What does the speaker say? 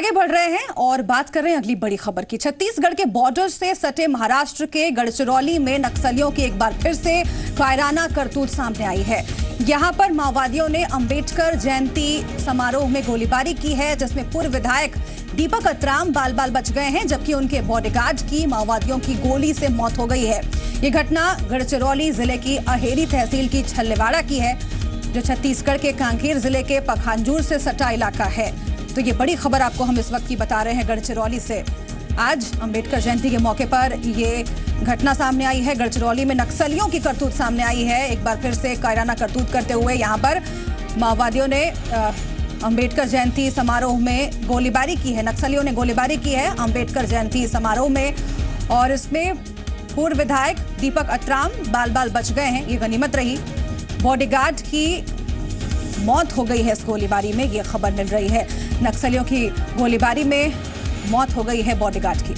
आगे बढ़ रहे हैं और बात कर रहे हैं अगली बड़ी खबर की। छत्तीसगढ़ के बॉर्डर से सटे महाराष्ट्र के गढ़चिरौली में नक्सलियों की एक बार फिर से कायराना करतूत सामने आई है। यहां पर माओवादियों ने अंबेडकर जयंती समारोह में गोलीबारी की है, जिसमें पूर्व विधायक दीपक अत्राम बाल बाल बच गए हैं, जबकि उनके बॉडीगार्ड की माओवादियों की गोली से मौत हो गई है। ये घटना गढ़चिरौली जिले की अहेरी तहसील की छल्लेवाड़ा की है, जो छत्तीसगढ़ के कांकेर जिले के पखांजूर से सटा इलाका है। तो ये बड़ी खबर आपको हम इस वक्त की बता रहे हैं गढ़चिरौली से। आज अंबेडकर जयंती के मौके पर ये घटना सामने आई है। गढ़चिरौली में नक्सलियों की करतूत सामने आई है। एक बार फिर से कायराना करतूत करते हुए यहाँ पर माओवादियों ने अंबेडकर जयंती समारोह में गोलीबारी की है। नक्सलियों ने गोलीबारी की है अंबेडकर जयंती समारोह में, और इसमें पूर्व विधायक दीपक अत्राम बाल बाल बच गए हैं। ये गनीमत रही। बॉडीगार्ड की मौत हो गई है इस गोलीबारी में, ये खबर मिल रही है। नक्सलियों की गोलीबारी में मौत हो गई है बॉडीगार्ड की।